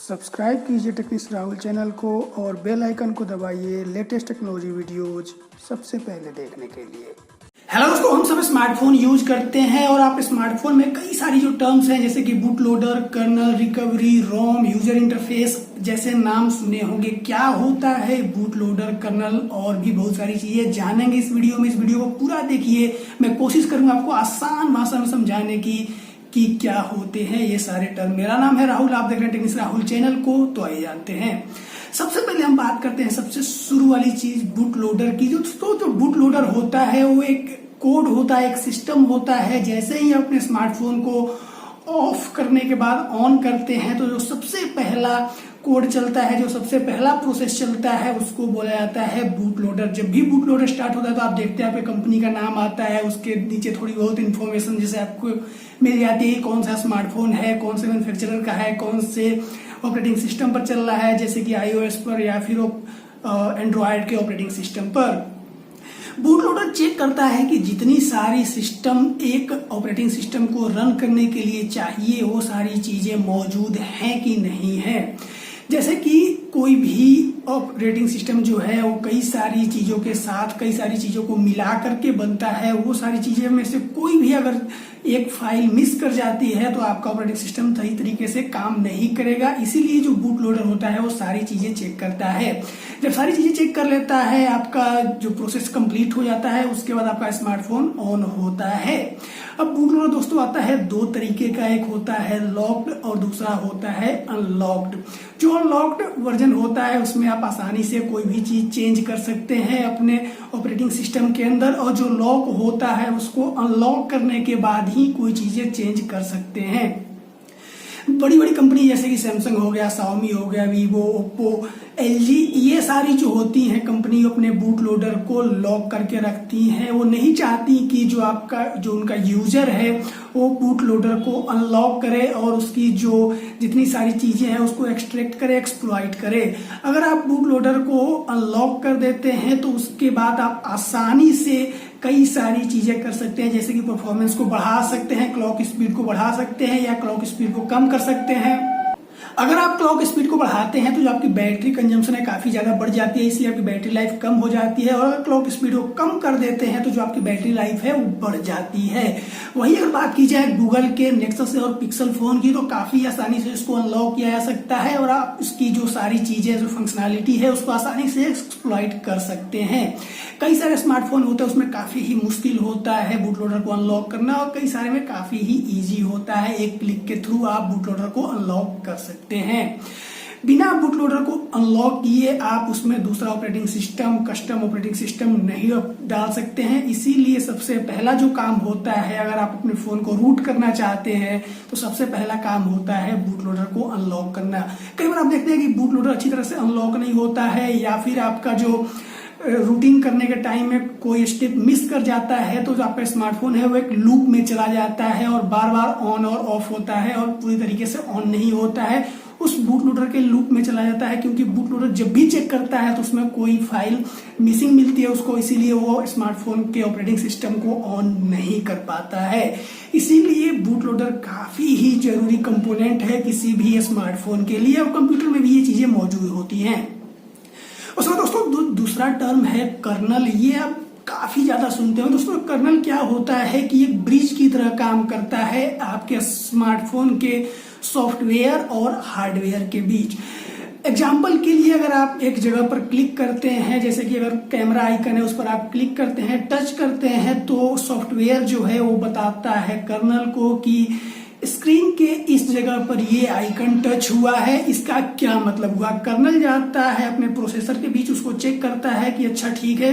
Subscribe कीजिए techniques Rahul channel को और बेल आइकन को दबाइए लेटेस्ट टेक्नोलॉजी वीडियोज सबसे पहले देखने के लिए। हेलो दोस्तों, हम सब स्मार्टफोन यूज करते हैं और आप स्मार्टफोन में कई सारी जो टर्म्स हैं जैसे कि बूट लोडर, कर्नल, रिकवरी, रोम, यूजर इंटरफेस जैसे नाम सुने होंगे। क्या होता है बूट लोडर, कर्नल और भी बहुत सारी चीजें जानेंगे इस वीडियो में। इस वीडियो को पूरा देखिए, मैं कोशिश करूंगा आपको आसान भाषा में समझाने की कि क्या होते हैं ये सारे टर्म। मेरा नाम है राहुल, आप देख रहे हैं टेक्निक्स राहुल चैनल को। तो आइए जानते हैं। सबसे पहले हम बात करते हैं सबसे शुरू वाली चीज बूट लोडर की। जो बूट लोडर होता है वो एक कोड होता है, एक सिस्टम होता है। जैसे ही अपने स्मार्टफोन को ऑफ करने के बाद ऑन करते हैं तो जो सबसे पहला कोड चलता है, जो सबसे पहला प्रोसेस चलता है, उसको बोला जाता है बूट लोडर। जब भी बूट लोडर स्टार्ट होता है तो आप देखते हैं आपके कंपनी का नाम आता है, उसके नीचे थोड़ी बहुत इन्फॉर्मेशन जैसे आपको मिल जाती है, कौन सा स्मार्टफोन है, कौन से मैन्युफैक्चरर का है, कौन से ऑपरेटिंग सिस्टम पर चल रहा है, जैसे कि iOS पर या फिर एंड्रॉयड के ऑपरेटिंग सिस्टम पर। बूट लोडर चेक करता है कि जितनी सारी सिस्टम एक ऑपरेटिंग सिस्टम को रन करने के लिए चाहिए वो सारी चीजें मौजूद हैं कि नहीं है। जैसे कि कोई भी ऑपरेटिंग सिस्टम जो है वो कई सारी चीजों के साथ कई सारी चीजों को मिला करके बनता है। वो सारी चीजें में से कोई भी अगर एक फाइल मिस कर जाती है तो आपका ऑपरेटिंग सिस्टम सही तरीके से काम नहीं करेगा। इसीलिए जो बूट लोडर होता है वो सारी चीजें चेक करता है। जब सारी चीजें चेक कर लेता है, आपका जो प्रोसेस कंप्लीट हो जाता है, उसके बाद आपका स्मार्टफोन ऑन होता है। अब बूट लोडर दोस्तों आता है दो तरीके का, एक होता है लॉक्ड और दूसरा होता है अनलॉक्ड। जो अनलॉक्ड वर्जन होता है उसमें आप आसानी से कोई भी चीज चेंज कर सकते हैं अपने ऑपरेटिंग सिस्टम के अंदर, और जो लॉक होता है उसको अनलॉक करने के बाद ही कोई चीजें चेंज कर सकते हैं। बड़ी बड़ी कंपनी जैसे कि सैमसंग हो गया, शाओमी हो गया, वीवो, ओप्पो, एलजी, ये सारी जो होती हैं कंपनी अपने बूट लोडर को लॉक करके रखती हैं। वो नहीं चाहती कि जो उनका यूजर है वो बूट लोडर को अनलॉक करे और उसकी जो जितनी सारी चीजें हैं उसको एक्सट्रैक्ट करे, एक्सप्लॉइट करे। अगर आप बूट लोडर को अनलॉक कर देते हैं तो उसके बाद आप आसानी से कई सारी चीजें कर सकते हैं, जैसे कि परफॉर्मेंस को बढ़ा सकते हैं, क्लॉक स्पीड को बढ़ा सकते हैं या क्लॉक स्पीड को कम कर सकते हैं। अगर आप क्लॉक स्पीड को बढ़ाते हैं तो जो आपकी बैटरी कंजम्पशन है काफी ज्यादा बढ़ जाती है, इसलिए आपकी बैटरी लाइफ कम हो जाती है। और अगर क्लॉक स्पीड को कम कर देते हैं तो जो आपकी बैटरी लाइफ है वो बढ़ जाती है। वहीं अगर बात की जाए गूगल के नेक्सस और पिक्सल फोन की तो काफी आसानी से इसको अनलॉक किया जा सकता है और आप इसकी जो सारी चीजें, जो फंक्शनैलिटी है उसको आसानी से एक्सप्लॉइट कर सकते हैं। कई सारे स्मार्टफोन होते हैं उसमें काफी ही मुश्किल होता है बूट लोडर को अनलॉक करना, और कई सारे में काफी ही इजी होता है। एक क्लिक के थ्रू आप बूट लोडर को अनलॉक कर सकते हैं। बिना बूट लोडर को अनलॉक किए आप उसमें दूसरा operating system, custom operating system नहीं डाल सकते हैं। इसीलिए सबसे पहला जो काम होता है, अगर आप अपने फोन को रूट करना चाहते हैं तो सबसे पहला काम होता है बूट लोडर को अनलॉक करना। कई बार आप देखते हैं कि बूट लोडर अच्छी तरह से अनलॉक नहीं होता है, या फिर आपका जो रूटिंग करने के टाइम में कोई स्टेप मिस कर जाता है तो जो आपका स्मार्टफोन है वो एक लूप में चला जाता है और बार बार ऑन और ऑफ होता है और पूरी तरीके से ऑन नहीं होता है, उस बूट लोडर के लूप में चला जाता है। क्योंकि बूट लोडर जब भी चेक करता है तो उसमें कोई फाइल मिसिंग मिलती है उसको, इसीलिए वो स्मार्टफोन के ऑपरेटिंग सिस्टम को ऑन नहीं कर पाता है। इसीलिए बूट लोडर काफी ही जरूरी कंपोनेंट है किसी भी स्मार्टफोन के लिए, और कंप्यूटर में भी ये चीजें मौजूद होती हैं। उसमें दोस्तों दूसरा टर्म है कर्नल। ये आप काफी ज्यादा सुनते हो दोस्तों। कर्नल क्या होता है कि एक ब्रिज की तरह काम करता है आपके स्मार्टफोन के सॉफ्टवेयर और हार्डवेयर के बीच। एग्जाम्पल के लिए अगर आप एक जगह पर क्लिक करते हैं, जैसे कि अगर कैमरा आइकन है उस पर आप क्लिक करते हैं, टच करते हैं, तो सॉफ्टवेयर जो है वो बताता है कर्नल को कि स्क्रीन के इस जगह पर ये आइकन टच हुआ है, इसका क्या मतलब हुआ। कर्नल जाता है अपने प्रोसेसर के बीच, उसको चेक करता है कि अच्छा ठीक है,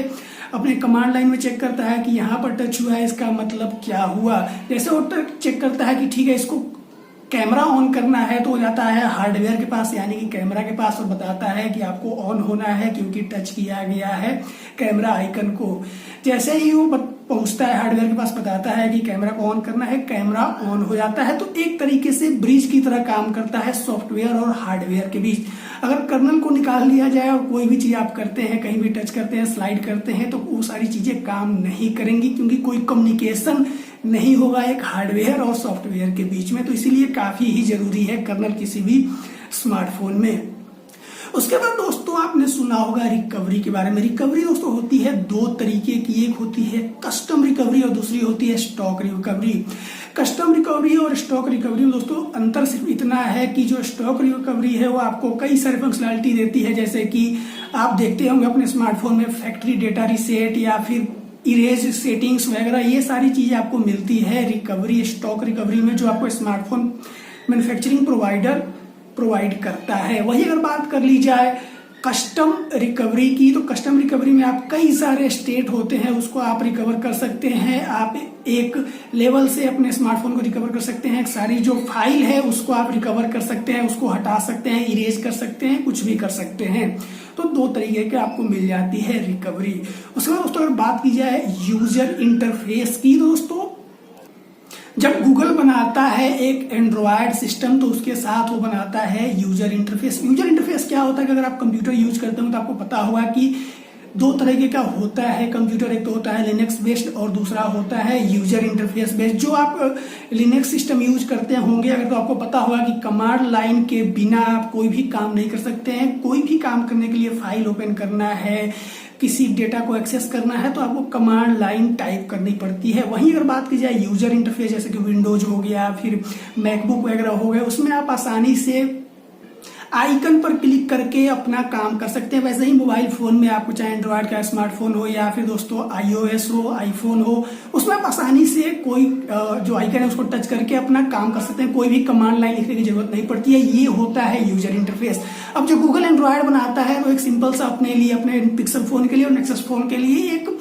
अपने कमांड लाइन में चेक करता है कि यहाँ पर टच हुआ है, इसका मतलब क्या हुआ। जैसे वो चेक करता है कि ठीक है इसको कैमरा ऑन करना है तो हो जाता है हार्डवेयर के पास, यानी कि कैमरा के पास, और बताता है कि आपको ऑन होना है क्योंकि टच किया गया है कैमरा आइकन को। जैसे ही वो पहुंचता है हार्डवेयर के पास, बताता है कि कैमरा को ऑन करना है, कैमरा ऑन हो जाता है। तो एक तरीके से ब्रिज की तरह काम करता है सॉफ्टवेयर और हार्डवेयर के बीच। अगर कर्नल को निकाल लिया जाए और कोई भी चीज आप करते हैं, कहीं भी टच करते हैं, स्लाइड करते हैं, तो वो सारी चीजें काम नहीं करेंगी क्योंकि कोई कम्युनिकेशन नहीं होगा एक हार्डवेयर और सॉफ्टवेयर के बीच में। तो इसीलिए काफी ही जरूरी है कर्नल किसी भी स्मार्टफोन में। उसके बाद दोस्तों आपने सुना होगा रिकवरी के बारे में। रिकवरी दोस्तों होती है दो तरीके की, एक होती है कस्टम रिकवरी और दूसरी होती है स्टॉक रिकवरी। कस्टम रिकवरी और स्टॉक रिकवरी में दोस्तों अंतर सिर्फ इतना है कि जो स्टॉक रिकवरी है वो आपको कई सारी फंक्शनलिटी देती है, जैसे कि आप देखते होंगे अपने स्मार्टफोन में फैक्ट्री डेटा रीसेट या फिर इरेज सेटिंग्स वगैरह, ये सारी चीजें आपको मिलती है रिकवरी स्टॉक रिकवरी में, जो आपको स्मार्टफोन मैन्युफैक्चरिंग प्रोवाइडर प्रोवाइड करता है। वही अगर बात कर ली जाए कस्टम रिकवरी की, तो कस्टम रिकवरी में आप कई सारे स्टेट होते हैं उसको आप रिकवर कर सकते हैं। आप एक लेवल से अपने स्मार्टफोन को रिकवर कर सकते हैं, सारी जो फाइल है उसको आप रिकवर कर सकते हैं, उसको हटा सकते हैं, इरेज कर सकते हैं, कुछ भी कर सकते हैं। तो दो तरीके के आपको मिल जाती है रिकवरी। उसके बाद दोस्तों अगर बात की जाए यूजर इंटरफेस की, दोस्तों जब गूगल बनाता है एक एंड्रॉयड सिस्टम तो उसके साथ वो बनाता है यूजर इंटरफेस। यूजर इंटरफेस क्या होता है कि अगर आप कंप्यूटर यूज करते हो तो आपको पता होगा कि दो तरीके का होता है कंप्यूटर, एक तो होता है लिनक्स बेस्ड और दूसरा होता है यूजर इंटरफेस बेस्ड। जो आप लिनक्स सिस्टम यूज करते होंगे अगर, तो आपको पता होगा कि कमांड लाइन के बिना आप कोई भी काम नहीं कर सकते हैं। कोई भी काम करने के लिए फाइल ओपन करना है, किसी डेटा को एक्सेस करना है तो आपको कमांड लाइन टाइप करनी पड़ती है। वहीं अगर बात की जाए यूजर इंटरफेस जैसे कि विंडोज हो गया, फिर मैकबुक वगैरह हो गए, उसमें आप आसानी से आइकन पर क्लिक करके अपना काम कर सकते हैं। वैसे ही मोबाइल फोन में आपको चाहे एंड्रॉयड का स्मार्टफोन हो या फिर दोस्तों iOS हो, आईफोन हो, उसमें आप आसानी से कोई जो आइकन है उसको टच करके अपना काम कर सकते हैं। कोई भी कमांड लाइन लिखने की जरूरत नहीं पड़ती है। ये होता है यूजर इंटरफेस। अब जो गूगल एंड्रॉयड बनाता है तो एक सिंपल सा अपने लिए, अपने पिक्सल फोन के लिए और नेक्सस फोन के लिए एक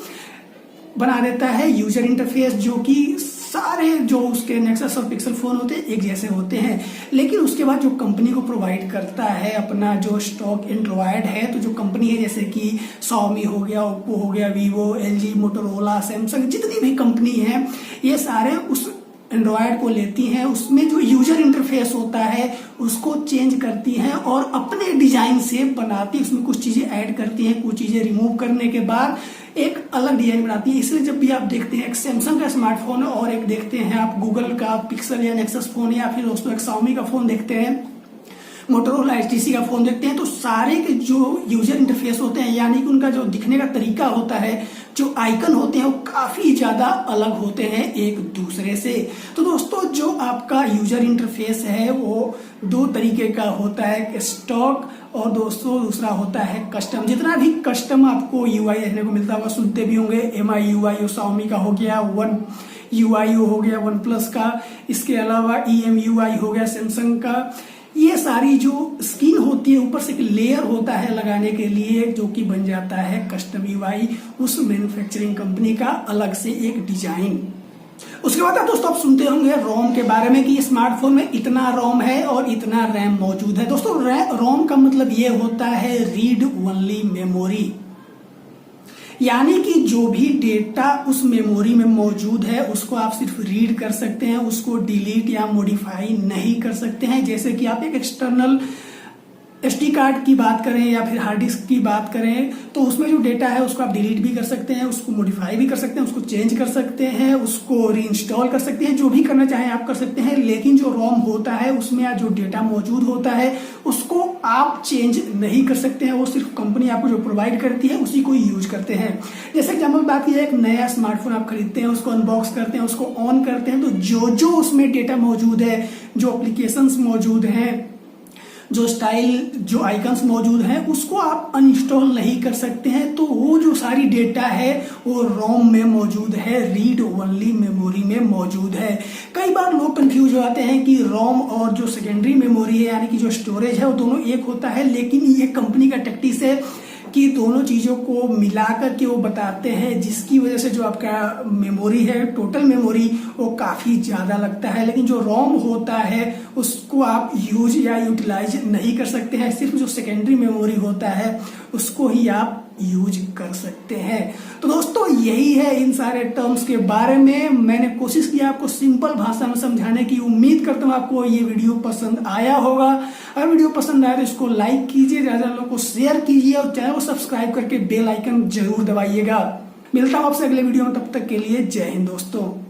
बना देता है यूजर इंटरफेस, जो कि सारे जो उसके नेक्सस और पिक्सल फोन होते हैं एक जैसे होते हैं। लेकिन उसके बाद जो कंपनी को प्रोवाइड करता है अपना जो स्टॉक एंड्रॉयड है, तो जो कंपनी है जैसे कि Xiaomi हो गया, ओप्पो हो गया, वीवो, LG, मोटोरोला, सैमसंग, जितनी भी कंपनी है ये सारे उस एंड्रॉयड को लेती हैं, उसमें जो यूजर इंटरफेस होता है उसको चेंज करती हैं और अपने डिजाइन से बनाती है। उसमें कुछ चीजें ऐड करती हैं, कुछ चीजें रिमूव करने के बाद एक अलग डिजाइन बनाती है। इसलिए जब भी आप देखते हैं एक सैमसंग का स्मार्टफोन और एक देखते हैं आप गूगल का पिक्सल या नेक्सस फोन या फिर दोस्तों एक Xiaomi का फोन देखते हैं, मोटोरोला HTC का फोन देखते हैं, तो सारे के जो यूजर इंटरफेस होते हैं यानी कि उनका जो दिखने का तरीका होता है, जो आइकन होते हैं वो काफी ज्यादा अलग होते हैं एक दूसरे से। तो दोस्तों जो आपका यूजर इंटरफेस है वो दो तरीके का होता है, स्टॉक और दोस्तों दूसरा होता है कस्टम। जितना भी कस्टम आपको UI देखने को मिलता होगा, सुनते भी होंगे MIUI Xiaomi का हो गया, One UI हो गया OnePlus का, इसके अलावा EMUI हो गया सैमसंग का। ये सारी जो स्किन होती है ऊपर से एक लेयर होता है लगाने के लिए जो कि बन जाता है कस्टम UI, उस मैन्युफैक्चरिंग कंपनी का अलग से एक डिजाइन। उसके बाद दोस्तों आप सुनते होंगे रोम के बारे में कि स्मार्टफोन में इतना रोम है और इतना रैम मौजूद है। दोस्तों रोम का मतलब ये होता है रीड ओनली मेमोरी, यानी कि जो भी डेटा उस मेमोरी में मौजूद है उसको आप सिर्फ रीड कर सकते हैं, उसको डिलीट या मॉडिफाई नहीं कर सकते हैं। जैसे कि आप एक एक्सटर्नल SD कार्ड की बात करें या फिर हार्ड डिस्क की बात करें तो उसमें जो डेटा है उसको आप डिलीट भी कर सकते हैं, उसको मॉडिफाई भी कर सकते हैं, उसको चेंज कर सकते हैं, उसको रीइंस्टॉल कर सकते हैं, जो भी करना चाहें आप कर सकते हैं। लेकिन जो रोम होता है उसमें जो डेटा मौजूद होता है उसको आप चेंज नहीं कर सकते हैं, वो सिर्फ कंपनी आपको जो प्रोवाइड करती है उसी को यूज करते हैं। जैसे एग्जाम्पल बात की जाए, एक नया स्मार्टफोन आप खरीदते हैं, उसको अनबॉक्स करते हैं, उसको ऑन करते हैं, तो जो जो उसमें डेटा मौजूद है, जो एप्लीकेशंस मौजूद हैं, जो स्टाइल, जो आइकन्स मौजूद हैं, उसको आप अनइंस्टॉल नहीं कर सकते हैं। तो वो जो सारी डेटा है वो रोम में मौजूद है, रीड ओनली मेमोरी में मौजूद है। कई बार लोग कंफ्यूज हो जाते हैं कि रोम और जो सेकेंडरी मेमोरी है यानी कि जो स्टोरेज है वो दोनों एक होता है, लेकिन ये कंपनी का टैक्टिस है कि दोनों चीजों को मिलाकर के वो बताते हैं, जिसकी वजह से जो आपका मेमोरी है, टोटल मेमोरी, वो काफी ज्यादा लगता है। लेकिन जो रोम होता है उसको आप यूज या यूटिलाइज नहीं कर सकते हैं, सिर्फ जो सेकेंडरी मेमोरी होता है उसको ही आप यूज कर सकते हैं। तो दोस्तों यही है इन सारे टर्म्स के बारे में। मैंने कोशिश किया आपको सिंपल भाषा में समझाने की। उम्मीद करता हूँ आपको ये वीडियो पसंद आया होगा। अगर वीडियो पसंद आया तो इसको लाइक कीजिए, ज्यादा लोगों को शेयर कीजिए और चैनल को सब्सक्राइब करके बेल आइकन जरूर दबाइएगा। मिलता हूँ आपसे अगले वीडियो में, तब तक के लिए जय हिंद दोस्तों।